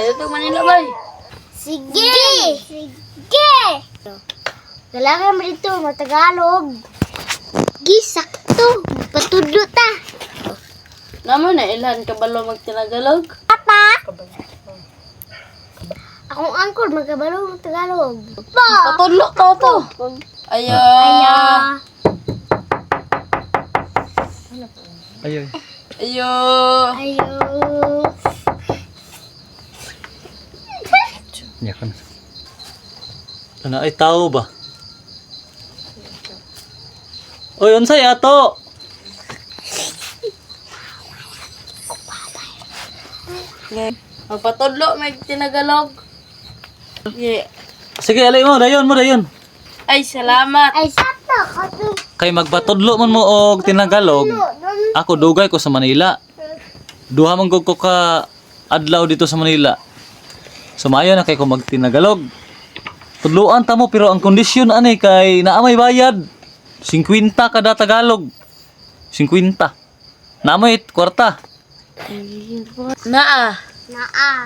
Ito Manila bay. Sige! Sige! Kailangan mo dito, Tagalog. Gisakto, patudlo ta. Naman na ilan kabalo magtinagalog? Papa! Akong angkor, magkabalo Tagalog. Pa! Patudlo ka to. Ayo. Ayun. Ayo. Ayo. Yakan. Ano ay tao ba? Oy, unsay ato? Magpatudlo may tinagalog. Yeah. Sige, alay mo, dayon. Ay, salamat. Ay, sakto. Kato. Kay magpatudlo man mo og tinagalog. Ako dugay ko sa Manila. Duha man gud ko ka adlaw dito sa Manila. Sumayo na kay ko magtinagalog. Tudloan ta mo pero ang kondisyon ani kay naamay bayad. 50 kada Tagalog. 50. Naamay kwarta. Naa. Naa.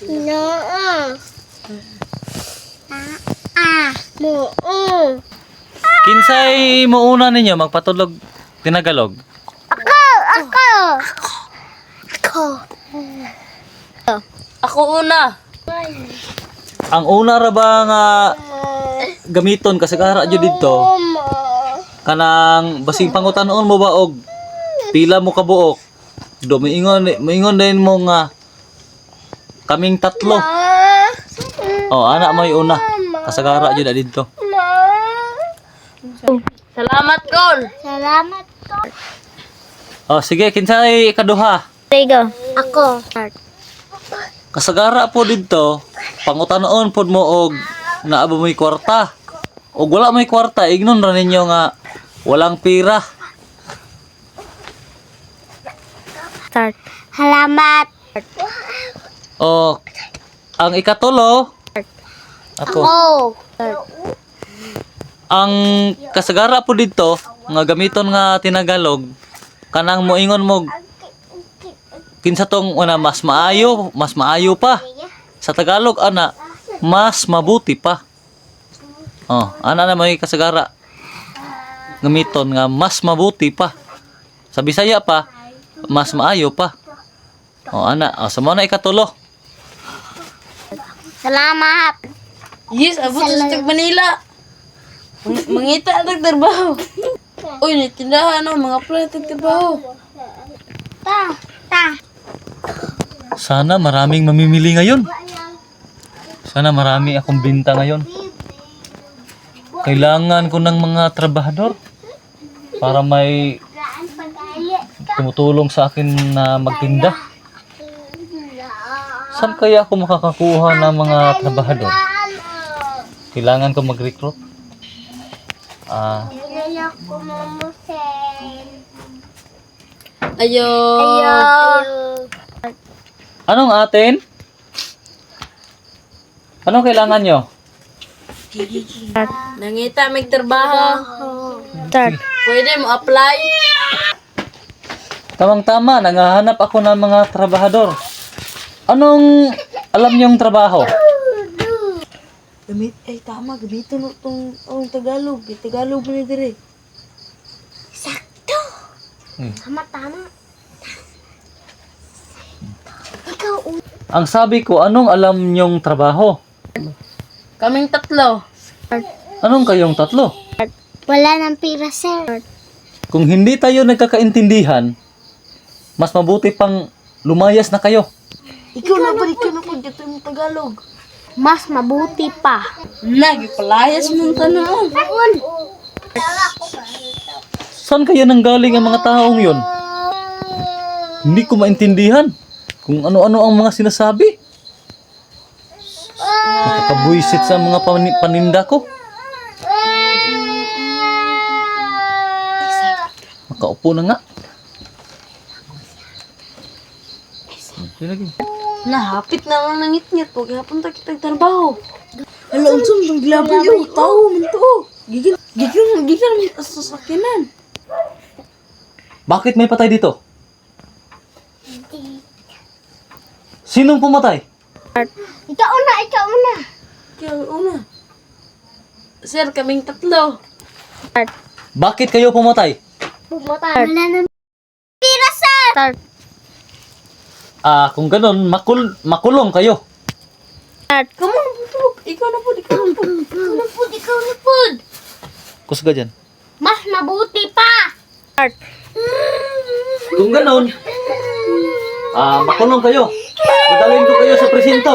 Naa. Naa. Naa. Kinsay mo una ninyo magpatulog tinagalog? Ako. Ako una. Ang una ra ba nga gamiton kasi kara jud dito kanang basing pangutanon mo ba og pila mo kabuok do moingon din mo nga kaming tatlo. Oh, anak mo yung una kasagara jud dito. Salamat, Kol. Salamat ko. Oh, sige kinsay kaduha? Tigo. Ako. Kasagara po dito pangutanon pod mo og naaba mo'y kwarta. Og wala mo'y kwarta ignon ra ninyo nga walang pira. Start. Salamat. O ang ikatulo ako. Ang kasagara po dito nga gamiton nga tinagalog kanang moingon mo kinsa tong una mas maayo pa sa Tagalog ana mas mabuti pa. Oh, ana na may kasagara gamiton nga mas mabuti pa. Sa Bisaya pa mas maayo pa. Oh, ana, sa mo na ikatulo. Salamat. Yes, abot sa Tag Manila. Mangita ang trabaho. Uy, nitindahan no, mga apply ang trabaho. Ta. Sana maraming mamimili ngayon. Sana marami akong binta ngayon. Kailangan ko ng mga trabahador para may tumutulong sa akin na magtinda. Saan kaya ako makakakuha ng mga trabahador? Kailangan ko mag-recruit. Ayo. Anong atin? Anong kailangan nyo? Nangita may trabaho. Pwede mo apply. Tamang-tama, nanghahanap ako ng mga trabahador. Anong alam nyong trabaho? Tama, gamitin mo itong Tagalog. Tagalog mo na dire. Sakto. Tama. Ikaw. Ang sabi ko, anong alam nyong trabaho? Kaming tatlo. Anong kayong tatlo? Wala nang pira, sir. Kung hindi tayo nagkakaintindihan, mas mabuti pang lumayas na kayo. Ikaw na balik ka na po dito yung Tagalog. Mas mabuti pa. Palayas mo ka na. Saan kaya nanggaling ang mga taong yon? Hindi ko maintindihan kung ano-ano ang mga sinasabi. Nakakabwisit sa mga paninda ko. Makaupo na nga. Nahapit na lang nangit-ngit. Huwag napunta kitang trabaho. Hala, unsong maglaban yung tao man to. Gigan sa sasakinan. Bakit may patay dito? Sinong pumatay? Ikaw una, ikaw una. Kaya una. Sir, kaming tatlo. Bakit kayo pumatay? Wala ng pira, sir. Kung ganun, makulong kayo. Come on, pupuk. Ikaw na po, ikaw na po. Ikaw na po. Kusga dyan. Mas mabuti pa. Kung ganun, makulong kayo. Dadalhin ko kayo sa presinto.